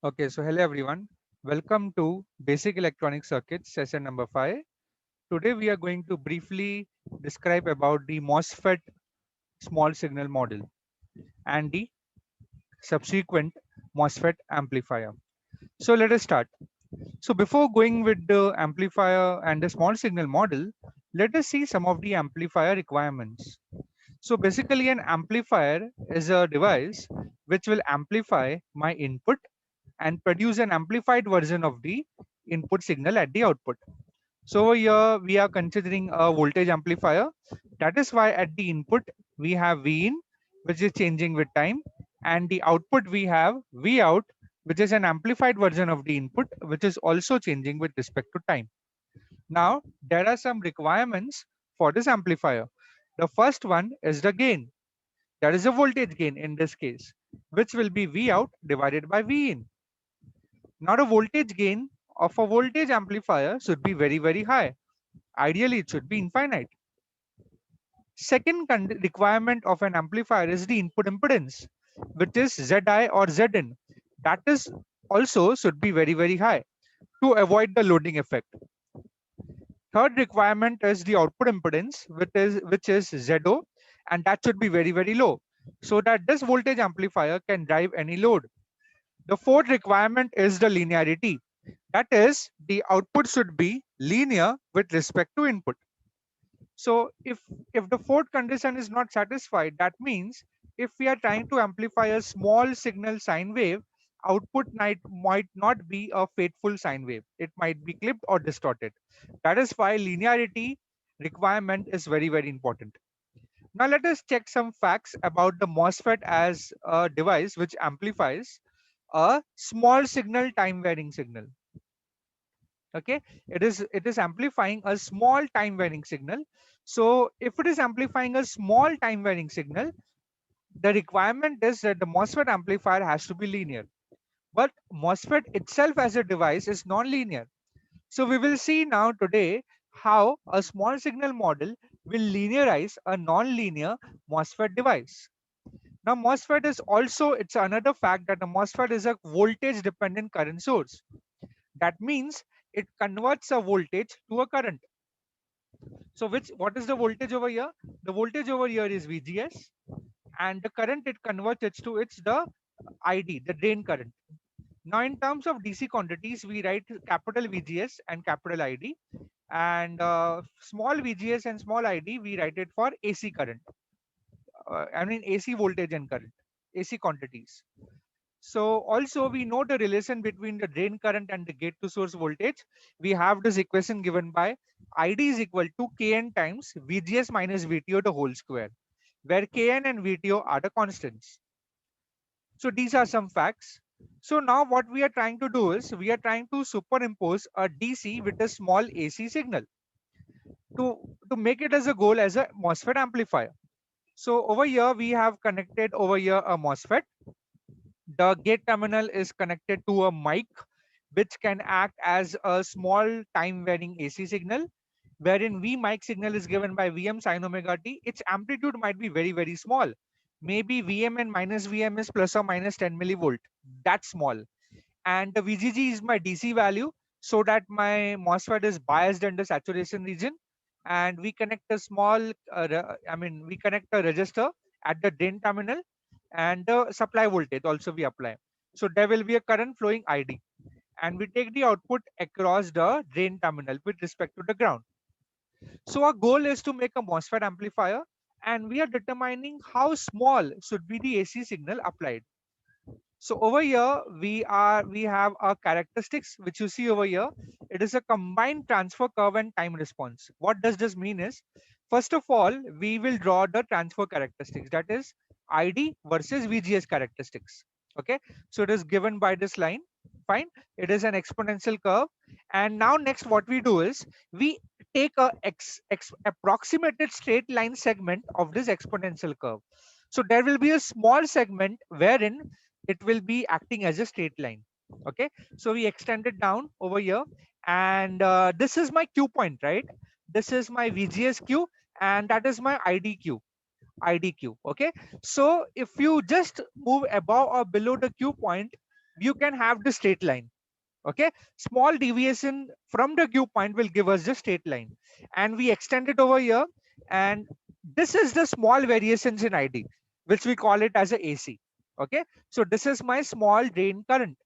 Okay, so hello everyone. Welcome to Basic Electronic Circuits session number 5. Today we are going to briefly describe about the MOSFET small signal model and the subsequent MOSFET amplifier. So let us start. So before going with the amplifier and the small signal model, let us see some of the amplifier requirements. So basically an amplifier is a device which will amplify my input and produce an amplified version of the input signal at the output. So over here we are considering a voltage amplifier. That is why at the input we have V in, which is changing with time, and the output we have V out, which is an amplified version of the input, which is also changing with respect to time. Now there are some requirements for this amplifier. The first one is the gain. That is a voltage gain in this case, which will be V out divided by V in. Now the voltage gain of a voltage amplifier should be very high. Ideally, it should be infinite. Second requirement of an amplifier is the input impedance, which is Zi or Zin. That is also should be very high to avoid the loading effect. Third requirement is the output impedance, which is ZO, and that should be very low, so that this voltage amplifier can drive any load. The fourth requirement is the linearity. That is, the output should be linear with respect to input. So if the fourth condition is not satisfied, that means if we are trying to amplify a small signal sine wave, output might not be a faithful sine wave. It might be clipped or distorted. That is why linearity requirement is very important. Now let us check some facts about the MOSFET as a device which amplifies a small signal time varying signal. Okay, it is amplifying a small time varying signal. So if it is amplifying a small time varying signal, the requirement is that the MOSFET amplifier has to be linear. But MOSFET itself as a device is non-linear. So we will see now today how a small signal model will linearize a non-linear MOSFET device. Now MOSFET is also, it's another fact that the MOSFET is a voltage dependent current source. That means it converts a voltage to a current. So what is the voltage over here? The voltage over here is VGS, and the current it converts it to, it's the ID, the drain current. Now in terms of DC quantities, we write capital VGS and capital ID, and small VGS and small ID we write it for AC current. I mean AC voltage and current, AC quantities. So also we know the relation between the drain current and the gate to source voltage. We have this equation given by ID is equal to Kn times VGS minus VTO the whole square, where Kn and VTO are the constants. So these are some facts. So now what we are trying to do is we are trying to superimpose a DC with a small AC signal to make it as a goal as a MOSFET amplifier. So over here we have connected over here a MOSFET. The gate terminal is connected to a mic which can act as a small time varying AC signal, wherein V mic signal is given by Vm sin omega t. Its amplitude might be very small. Maybe Vm and minus Vm is plus or minus 10 millivolt. That's small. And the VGG is my DC value, so that my MOSFET is biased under saturation region. And we connect a small, we connect a resistor at the drain terminal, and the supply voltage also we apply. So there will be a current flowing ID, and we take the output across the drain terminal with respect to the ground. So our goal is to make a MOSFET amplifier, and we are determining how small should be the AC signal applied. So over here we have our characteristics which you see over here. It is a combined transfer curve and time response. What does this mean is, first of all, we will draw the transfer characteristics, that is ID versus VGS characteristics. Okay, so it is given by this line. Fine, it is an exponential curve. And now next what we do is we take a approximated straight line segment of this exponential curve. So there will be a small segment wherein it will be acting as a straight line. Okay, so we extend it down over here, and this is my q point, right? This is my VGS q, and that is my IDQ. Okay, so if you just move above or below the q point, you can have the straight line. Okay, small deviation from the Q point will give us the straight line, and we extend it over here, and this is the small variations in ID, which we call it as a AC. Okay, so this is my small drain current.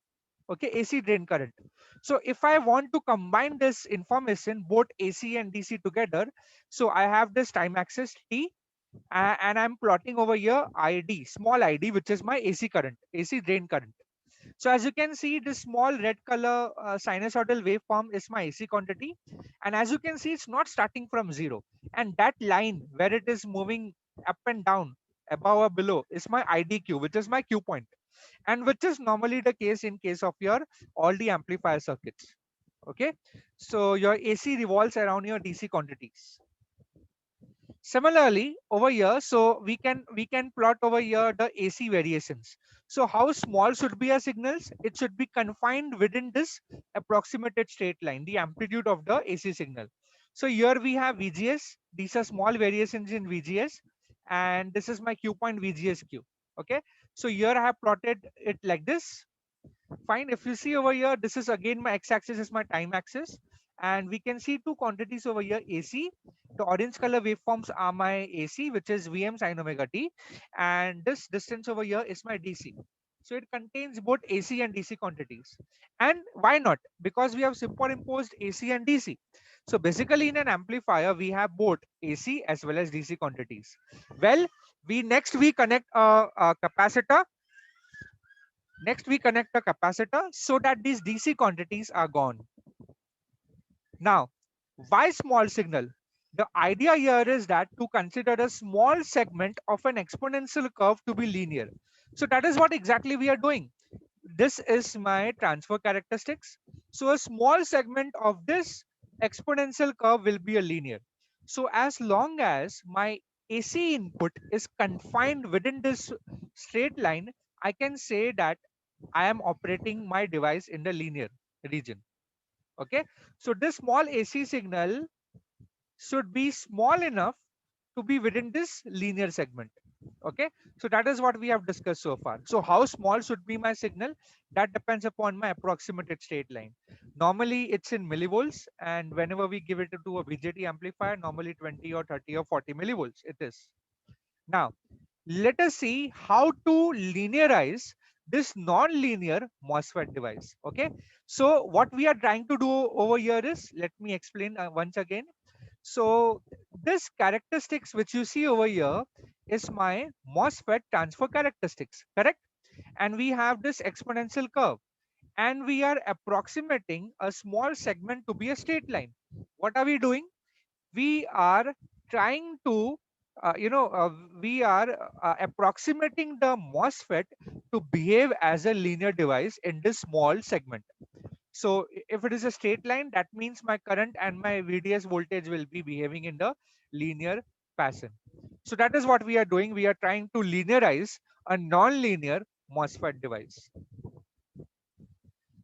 Okay, AC drain current. So if I want to combine this information, both AC and DC together, so I have this time axis T, and I'm plotting over here ID, small ID, which is my AC current, AC drain current. So as you can see, this small red color sinusoidal waveform is my AC quantity. And as you can see, it's not starting from zero. And that line where it is moving up and down, above or below, is my IDQ, which is my Q point, and which is normally the case in case of your all the amplifier circuits. Okay, so your AC revolves around your DC quantities. Similarly, over here, so we can plot over here the AC variations. So how small should be our signals? It should be confined within this approximated straight line, the amplitude of the AC signal. So here we have VGS. These are small variations in VGS, and this is my Q point VGSQ. Okay, so here I have plotted it like this. Fine. If you see over here, this is again my x-axis is my time axis, and we can see two quantities over here. AC, the orange color waveforms are my AC, which is Vm sin omega t, and this distance over here is my DC. So it contains both AC and DC quantities. And why not? Because we have superimposed AC and DC. So basically in an amplifier, we have both AC as well as DC quantities. Well, we connect a capacitor. Next, we connect a capacitor so that these DC quantities are gone. Now, why small signal? The idea here is that to consider a small segment of an exponential curve to be linear. So that is what exactly we are doing. This is my transfer characteristics. So a small segment of this exponential curve will be a linear. So as long as my AC input is confined within this straight line, I can say that I am operating my device in the linear region. Okay, so this small AC signal should be small enough to be within this linear segment. Okay, so that is what we have discussed so far. So how small should be my signal? That depends upon my approximated straight line. Normally it's in millivolts, and whenever we give it to a BJT amplifier, normally 20 or 30 or 40 millivolts it is. Now let us see how to linearize this non-linear MOSFET device. Okay, so what we are trying to do over here is, let me explain once again. So this characteristics which you see over here is my MOSFET transfer characteristics, correct? And we have this exponential curve, and we are approximating a small segment to be a straight line. What are we doing? We are trying to we are approximating the MOSFET to behave as a linear device in this small segment. So if it is a straight line, that means my current and my VDS voltage will be behaving in the linear fashion. So that is what we are doing. We are trying to linearize a non-linear MOSFET device.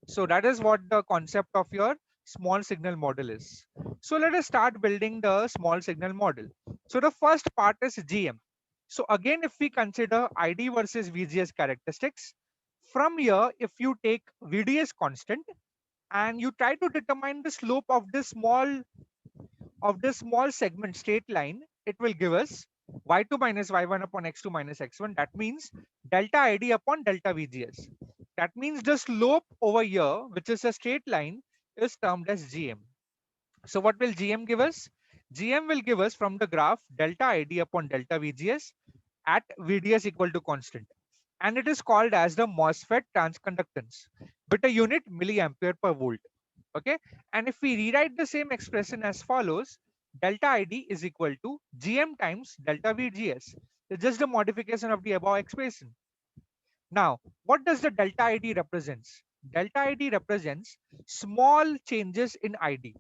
So that is what the concept of your small signal model is. So let us start building the small signal model. So the first part is GM. So again, if we consider ID versus VGS characteristics, from here, if you take VDS constant and you try to determine the slope of this small segment straight line, it will give us y2 minus y1 upon x2 minus x1. That means delta ID upon delta VGS. That means the slope over here, which is a straight line, is termed as GM. So what will GM give us? GM will give us from the graph delta ID upon delta VGS at VDS equal to constant. And it is called as the MOSFET transconductance with a unit milliampere per volt. Okay, and if we rewrite the same expression as follows, delta ID is equal to GM times delta VGS. It's just a modification of the above expression. Now, what does the delta ID represents? Delta ID represents small changes in ID,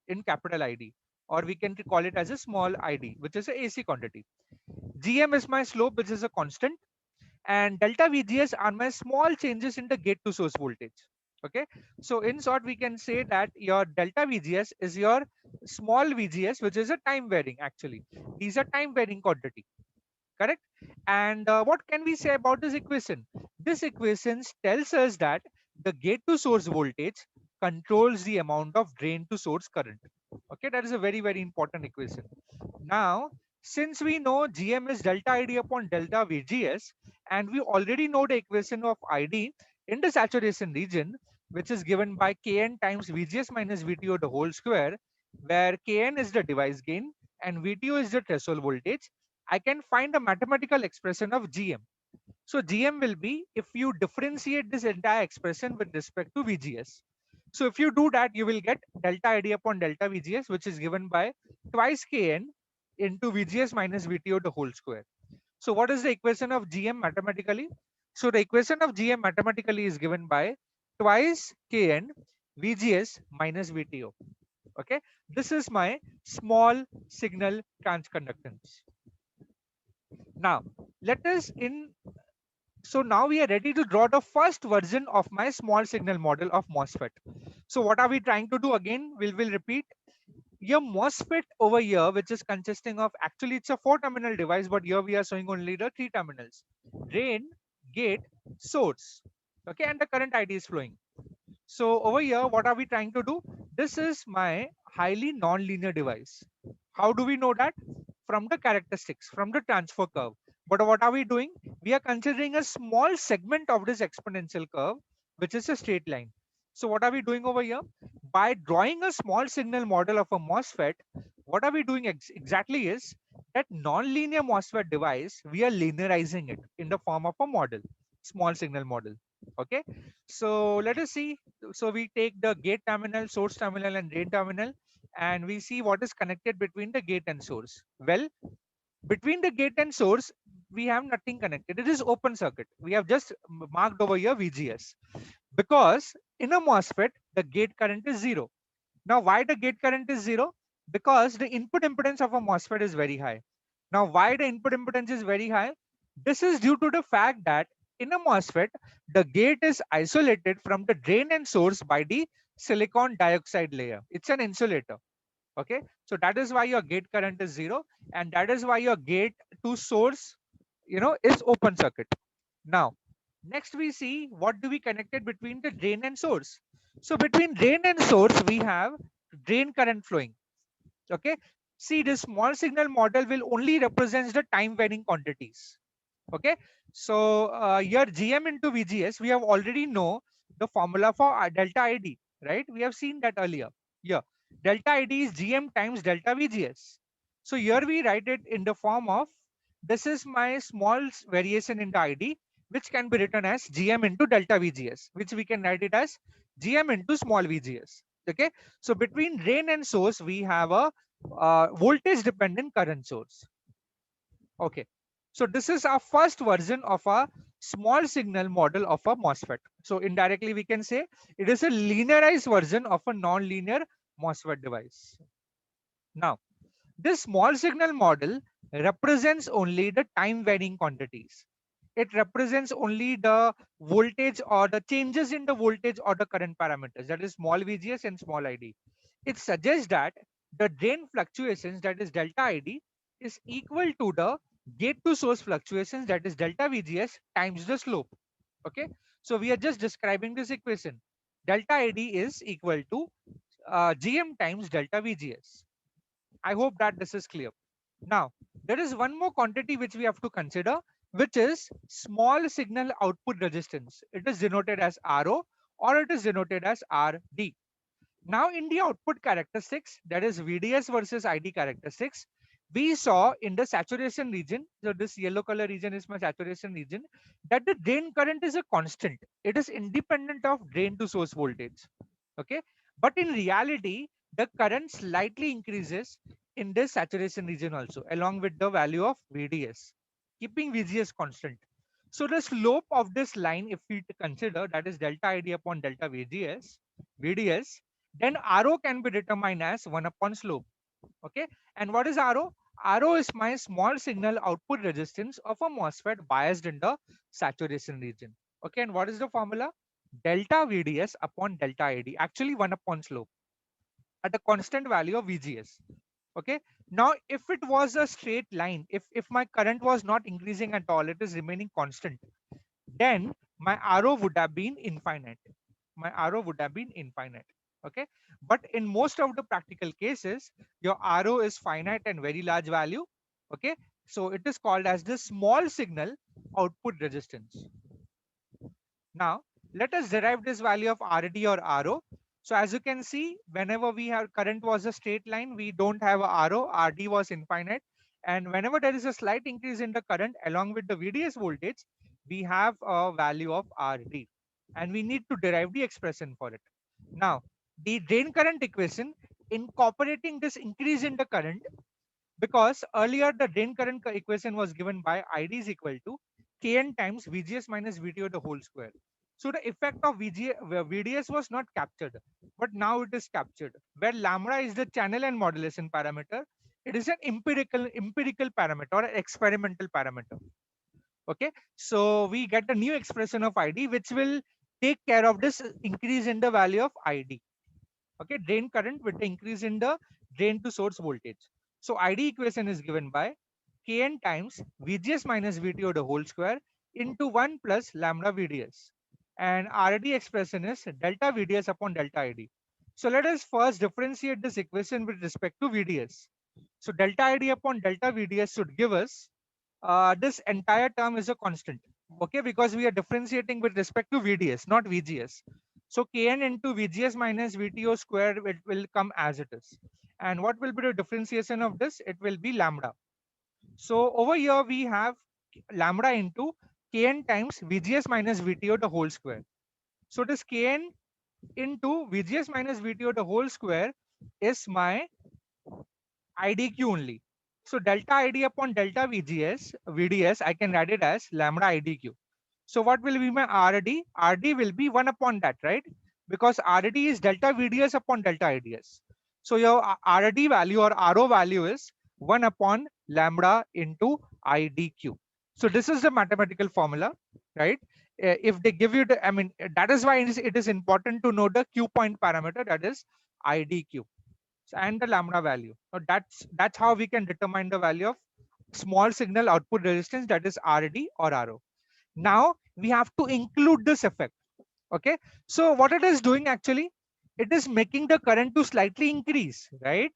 in capital ID, or we can call it as a small ID, which is a AC quantity. GM is my slope, which is a constant, and delta VGS are my small changes in the gate to source voltage. Okay, so in short, we can say that your delta VGS is your small VGS, which is a time varying. Actually, these are time varying quantity, correct? And what can we say about this equation? This equation tells us that the gate to source voltage controls the amount of drain to source current. Okay, that is a very, very important equation. Now, since we know GM is delta ID upon delta VGS, and we already know the equation of ID in the saturation region, which is given by Kn times VGS minus VTO the whole square, where Kn is the device gain and VTO is the threshold voltage, I can find a mathematical expression of GM. So GM will be if you differentiate this entire expression with respect to VGS. So if you do that, you will get delta ID upon delta VGS, which is given by twice Kn into VGS minus VTO the whole square. So what is the equation of GM mathematically? So the equation of GM mathematically is given by twice Kn VGS minus VTO. Okay, this is my small signal transconductance. Now let us in. So now we are ready to draw the first version of my small signal model of MOSFET. So what are we trying to do again? We'll repeat. Your MOSFET over here, which is consisting of, actually it's a 4-terminal device, but here we are showing only the 3 terminals: drain, gate, source. Okay, and the current ID is flowing. So over here, what are we trying to do? This is my highly non-linear device. How do we know that? From the characteristics, from the transfer curve. But what are we doing? We are considering a small segment of this exponential curve, which is a straight line. So what are we doing over here? By drawing a small signal model of a MOSFET, what are we doing exactly is that non-linear MOSFET device, we are linearizing it in the form of a model, small signal model. Okay, so let us see. So we take the gate terminal, source terminal, and drain terminal, and we see what is connected between the gate and source. Well, between the gate and source, we have nothing connected. It is open circuit. We have just marked over here VGS, because in a MOSFET, the gate current is zero. Now, why the gate current is zero? Because the input impedance of a MOSFET is very high. Now, why the input impedance is very high? This is due to the fact that in a MOSFET, the gate is isolated from the drain and source by the silicon dioxide layer. It's an insulator. Okay, so that is why your gate current is zero, and that is why your gate to source, is open circuit. Now, next we see what do we connected between the drain and source. So between drain and source, we have drain current flowing. Okay, see, this small signal model will only represents the time varying quantities. Okay, so your GM into VGS, we have already know the formula for delta ID, right? We have seen that earlier. Yeah, delta ID is GM times delta VGS. So here we write it in the form of, this is my small variation in the ID, which can be written as GM into delta VGS, which we can write it as GM into small VGS. Okay, so between drain and source, we have a voltage dependent current source. Okay, so this is our first version of a small signal model of a MOSFET. So indirectly we can say it is a linearized version of a non-linear MOSFET device. Now, this small signal model represents only the time varying quantities. It represents only the voltage or the changes in the voltage or the current parameters, that is small VGS and small ID. It suggests that the drain fluctuations, that is delta ID, is equal to the gate to source fluctuations, that is delta VGS times the slope. Okay, so we are just describing this equation. Delta ID is equal to GM times delta VGS. I hope that this is clear. Now, there is one more quantity which we have to consider, which is small signal output resistance. It is denoted as RO or it is denoted as RD. Now, in the output characteristics, that is VDS versus ID characteristics, we saw in the saturation region, so this yellow color region is my saturation region, that the drain current is a constant. It is independent of drain to source voltage. Okay, but in reality, the current slightly increases in this saturation region also, along with the value of VDS, keeping VGS constant. So the slope of this line, if we consider, that is delta ID upon delta VDS, then RO can be determined as 1 upon slope. Okay, and what is RO? RO is my small signal output resistance of a MOSFET biased in the saturation region. Okay, and what is the formula? Delta VDS upon delta ID, actually 1 upon slope at a constant value of VGS. Okay, Now, if it was a straight line, if my current was not increasing at all, it is remaining constant, then my RO would have been infinite. My RO would have been infinite. Okay. But in most of the practical cases, your RO is finite and very large value. Okay. So it is called as the small signal output resistance. Now, let us derive this value of RD or RO. So as you can see, whenever we have current was a straight line, we don't have a RO, RD was infinite. And whenever there is a slight increase in the current along with the VDS voltage, we have a value of RD. And we need to derive the expression for it. Now, the drain current equation incorporating this increase in the current, because earlier the drain current equation was given by ID is equal to Kn times VGS minus VTO the whole square. So the effect of VDS was not captured, but now it is captured. Where lambda is the channel and modulation parameter, it is an empirical parameter or an experimental parameter. Okay, so we get a new expression of ID which will take care of this increase in the value of ID. Okay, drain current with the increase in the drain to source voltage. So ID equation is given by Kn times VGS minus VTO the whole square into 1 plus lambda VDS. And RD expression is delta VDS upon delta ID. So let us first differentiate this equation with respect to VDS. So delta ID upon delta VDS should give us this entire term is a constant. Okay, because we are differentiating with respect to VDS, not VGS. So Kn into VGS minus VTO square, it will come as it is. And what will be the differentiation of this? It will be lambda. So over here we have lambda into Kn times VGS minus VTO the whole square. So this Kn into VGS minus VTO the whole square is my IDQ only. So delta ID upon delta VDS, I can write it as lambda IDQ. So what will be my RD? RD will be 1 upon that, right? Because RD is delta VDS upon delta IDS. So your RD value or RO value is 1 upon lambda into IDQ. So this is the mathematical formula, right? If they give you the, I mean, that is why it is important to know the Q point parameter, that is IDQ and the lambda value. So that's how we can determine the value of small signal output resistance, that is RD or RO. Now we have to include this effect. Okay, so what it is doing actually, it is making the current to slightly increase, right?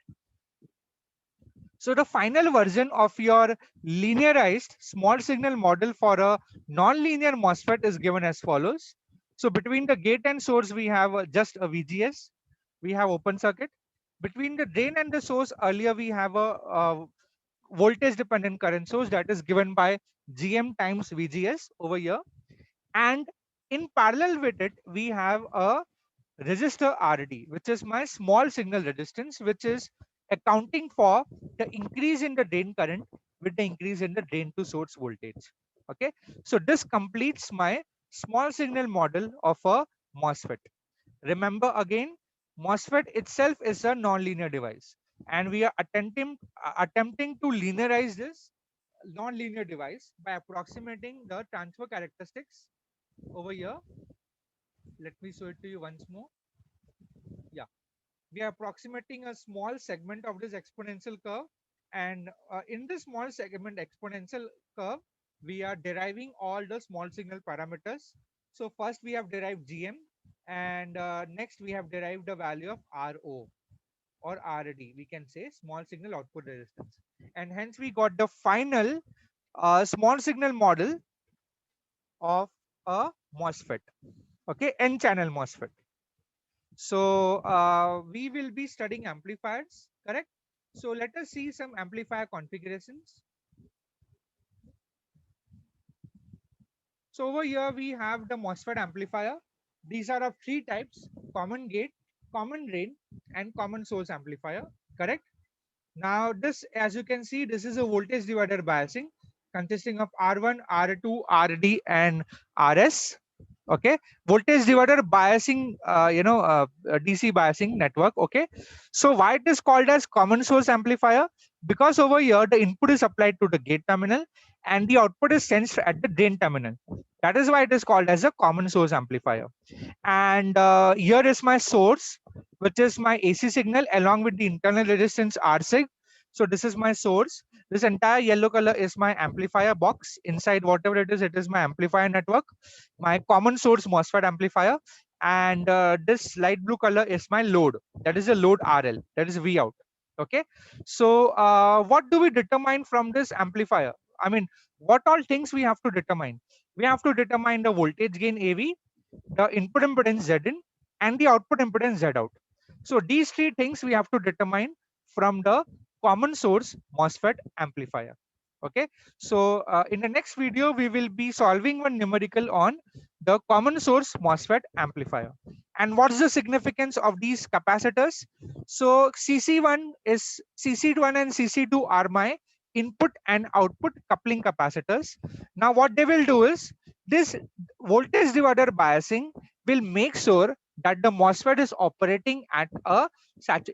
So the final version of your linearized small signal model for a non-linear MOSFET is given as follows. So between the gate and source, we have just a VGS, we have open circuit. Between the drain and the source, earlier we have a voltage dependent current source that is given by GM times VGS over here. And in parallel with it, we have a resistor RD, which is my small signal resistance, which is accounting for the increase in the drain current with the increase in the drain to source voltage. Okay, so this completes my small signal model of a MOSFET. Remember again, MOSFET itself is a non-linear device, and we are attempting to linearize this non-linear device by approximating the transfer characteristics over here. Let me show it to you once more. Yeah, we are approximating a small segment of this exponential curve, and in this small segment exponential curve, we are deriving all the small signal parameters. So first we have derived GM, and next we have derived the value of RO or RD, we can say small signal output resistance, and hence we got the final small signal model of a MOSFET. Okay, N channel MOSFET. So we will be studying amplifiers, correct? So let us see some amplifier configurations. So over here we have the MOSFET amplifier. These are of 3 types: common gate, common drain, and common source amplifier, correct? Now this, as you can see, this is a voltage divider biasing consisting of R1, R2, RD, and RS. Okay, voltage divider biasing, DC biasing network. Okay, so why it is called as common source amplifier? Because over here the input is applied to the gate terminal and the output is sensed at the drain terminal. That is why it is called as a common source amplifier. And here is my source, which is my AC signal along with the internal resistance R sig. So this is my source. This entire yellow color is my amplifier box. Inside whatever it is my amplifier network, my common source MOSFET amplifier. And this light blue color is my load. That is a load RL. That is V out. Okay. So what do we determine from this amplifier? I mean, what all things we have to determine? We have to determine the voltage gain AV, the input impedance Zin, and the output impedance Z out. So these three things we have to determine from the common source MOSFET amplifier. Okay. So in the next video, we will be solving one numerical on the common source MOSFET amplifier. And what's the significance of these capacitors? So CC1 and CC2 are my input and output coupling capacitors. Now what they will do is this voltage divider biasing will make sure that the MOSFET is operating at a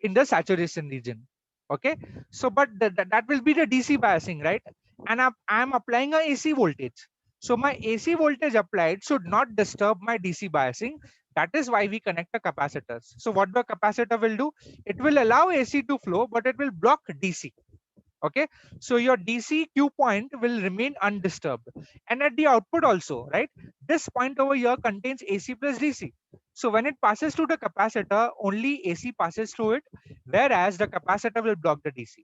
in the saturation region. Okay, so but that will be the DC biasing, right? And I'm applying a AC voltage. So my AC voltage applied should not disturb my DC biasing. That is why we connect the capacitors. So what the capacitor will do? It will allow AC to flow, but it will block DC. Okay, so your DC Q point will remain undisturbed. And at the output also, right, this point over here contains AC plus DC. So when it passes through the capacitor, only AC passes through it, whereas the capacitor will block the DC.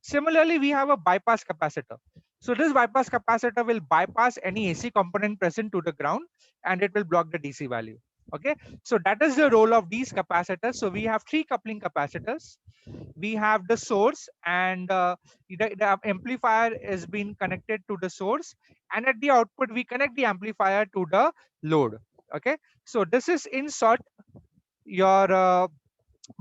Similarly, we have a bypass capacitor. So this bypass capacitor will bypass any AC component present to the ground, and it will block the DC value. Okay, so that is the role of these capacitors. So we have three coupling capacitors. We have the source, and the amplifier is being connected to the source, and at the output we connect the amplifier to the load. Okay, so this is in short your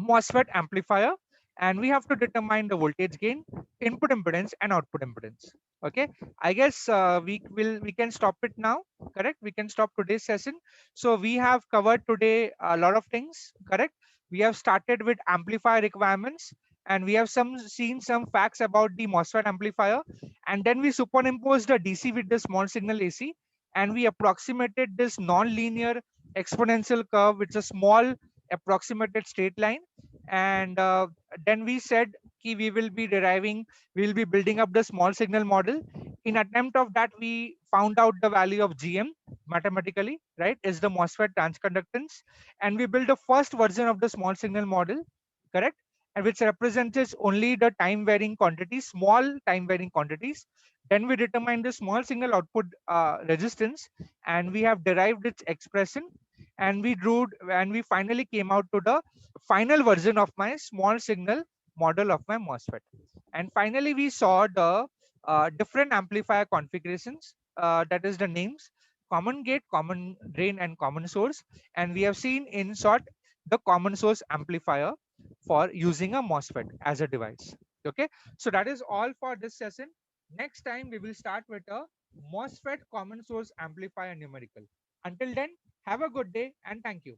MOSFET amplifier, and we have to determine the voltage gain, input impedance, and output impedance. Okay, I guess we can stop it now. Correct? We can stop today's session. So we have covered today a lot of things. Correct? We have started with amplifier requirements, and we have seen some facts about the MOSFET amplifier, and then we superimposed the DC with the small signal AC, and we approximated this non-linear exponential curve with a small approximated straight line. And then we said we will be we will be building up the small signal model. In attempt of that, we found out the value of GM mathematically, right, is the MOSFET transconductance, and we built the first version of the small signal model. Correct? And which represents only the time varying quantities, small time varying quantities. Then we determined the small signal output resistance, and we have derived its expression, and we finally came out to the final version of my small signal model of my MOSFET. And finally, we saw the different amplifier configurations, that is the names: common gate, common drain, and common source. And we have seen in short the common source amplifier for using a MOSFET as a device. Okay, so that is all for this session. Next time we will start with a MOSFET common source amplifier numerical. Until then, have a good day and thank you.